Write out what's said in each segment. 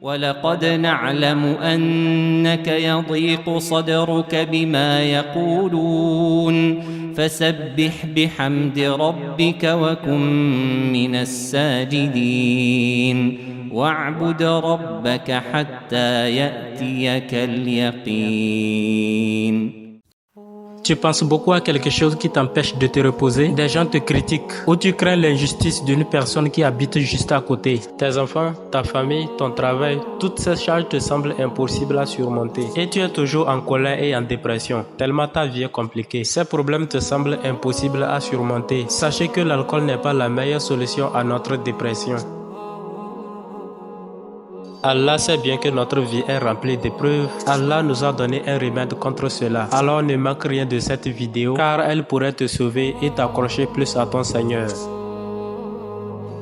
ولقد نعلم أنك يضيق صدرك بما يقولون فسبح بحمد ربك وكن من الساجدين واعبد ربك حتى يأتيك اليقين. Tu penses beaucoup à quelque chose qui t'empêche de te reposer? Des gens te critiquent ou tu crains l'injustice d'une personne qui habite juste à côté. Tes enfants, ta famille, ton travail, toutes ces charges te semblent impossibles à surmonter. Et tu es toujours en colère et en dépression, tellement ta vie est compliquée. Ces problèmes te semblent impossibles à surmonter. Sachez que l'alcool n'est pas la meilleure solution à notre dépression. Allah sait bien que notre vie est remplie d'épreuves. Allah nous a donné un remède contre cela. Alors ne manque rien de cette vidéo car elle pourrait te sauver et t'accrocher plus à ton Seigneur.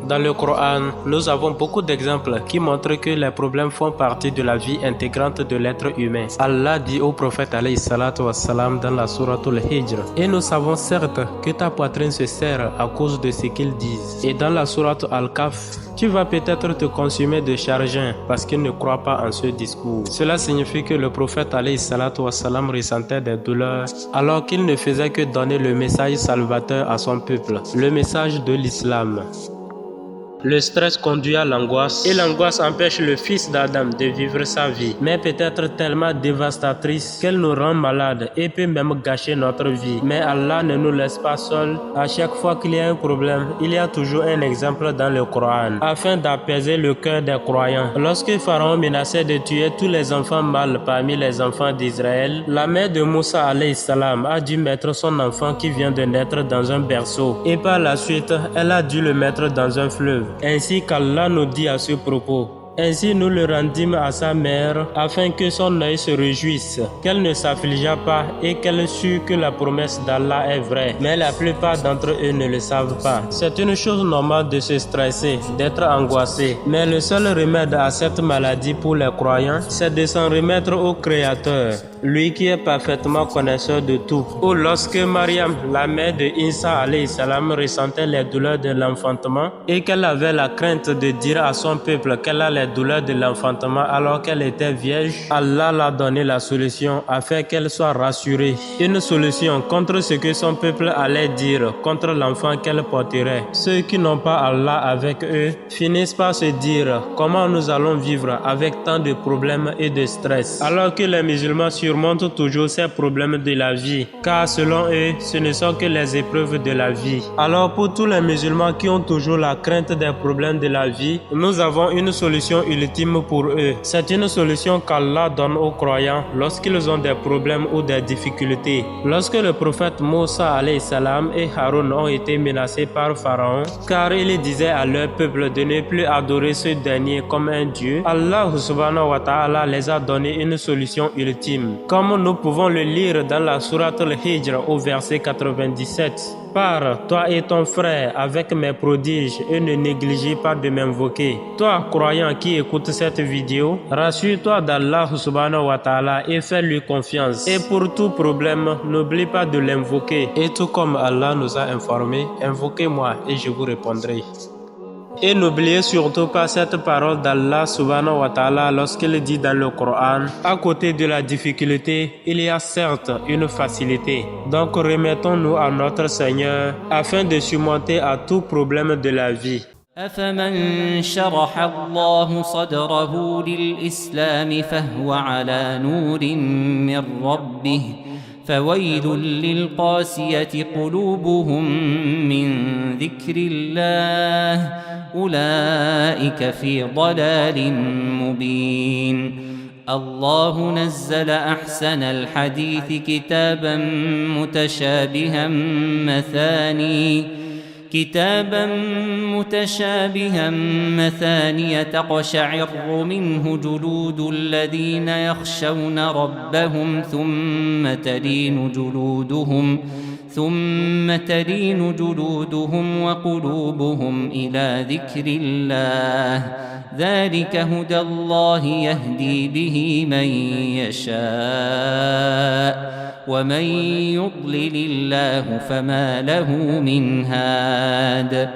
Dans le Coran, nous avons beaucoup d'exemples qui montrent que les problèmes font partie de la vie intégrante de l'être humain. Allah dit au prophète alayhi salatu wassalam dans la sourate Al-Hijr: et nous savons certes que ta poitrine se serre à cause de ce qu'ils disent. Et dans la sourate Al-Kahf, tu vas peut-être te consumer de chagrin parce qu'ils ne croient pas en ce discours. Cela signifie que le prophète alayhi salatu wassalam ressentait des douleurs alors qu'il ne faisait que donner le message salvateur à son peuple, le message de l'islam. Le stress conduit à l'angoisse et l'angoisse empêche le fils d'Adam de vivre sa vie, mais peut être tellement dévastatrice qu'elle nous rend malades et peut même gâcher notre vie. Mais Allah ne nous laisse pas seuls. À chaque fois qu'il y a un problème, il y a toujours un exemple dans le Coran afin d'apaiser le cœur des croyants. Lorsque Pharaon menaçait de tuer tous les enfants mâles parmi les enfants d'Israël, la mère de Moussa alayhi salam a dû mettre son enfant qui vient de naître dans un berceau et par la suite, elle a dû le mettre dans un fleuve. Ainsi qu'Allah nous dit à ce propos: ainsi nous le rendîmes à sa mère afin que son œil se réjouisse, qu'elle ne s'affligea pas et qu'elle sût que la promesse d'Allah est vraie. Mais la plupart d'entre eux ne le savent pas. C'est une chose normale de se stresser, d'être angoissé. Mais le seul remède à cette maladie pour les croyants, c'est de s'en remettre au Créateur, lui qui est parfaitement connaisseur de tout. Ou lorsque Mariam, la mère de Isa alayhi salam, ressentait les douleurs de l'enfantement et qu'elle avait la crainte de dire à son peuple qu'elle allait douleurs de l'enfantement alors qu'elle était vierge, Allah l'a donné la solution afin qu'elle soit rassurée. Une solution contre ce que son peuple allait dire contre l'enfant qu'elle porterait. Ceux qui n'ont pas Allah avec eux finissent par se dire: comment nous allons vivre avec tant de problèmes et de stress? Alors que les musulmans surmontent toujours ces problèmes de la vie, car selon eux, ce ne sont que les épreuves de la vie. Alors pour tous les musulmans qui ont toujours la crainte des problèmes de la vie, nous avons une solution ultime pour eux. C'est une solution qu'Allah donne aux croyants lorsqu'ils ont des problèmes ou des difficultés. Lorsque le prophète Moussa alayhi salam et Haroun ont été menacés par Pharaon, car il disait à leur peuple de ne plus adorer ce dernier comme un dieu, Allah subhanahu wa ta'ala les a donné une solution ultime. Comme nous pouvons le lire dans la sourate Al-Hijr au verset 97. Pars, toi et ton frère, avec mes prodiges et ne négligez pas de m'invoquer. Toi, croyant qui écoute cette vidéo, rassure-toi d'Allah subhanahu wa ta'ala et fais-lui confiance. Et pour tout problème, n'oublie pas de l'invoquer. Et tout comme Allah nous a informé, invoquez-moi et je vous répondrai. Et n'oubliez surtout pas cette parole d'Allah subhanahu wa ta'ala lorsqu'il dit dans le Coran: à côté de la difficulté, il y a certes une facilité. Donc remettons-nous à notre Seigneur afin de surmonter à tout problème de la vie. أفمن شرح الله صدره للإسلام فهو على نور من ربه فويل للقاسية قلوبهم من ذكر الله أولئك في ضلال مبين. الله نزل أحسن الحديث كتابا متشابها مثانية تقشعر منه جلود الذين يخشون ربهم ثم تلين جلودهم وقلوبهم إلى ذكر الله ذلك هدى الله يهدي به من يشاء ومن يضلل الله فما له من هاد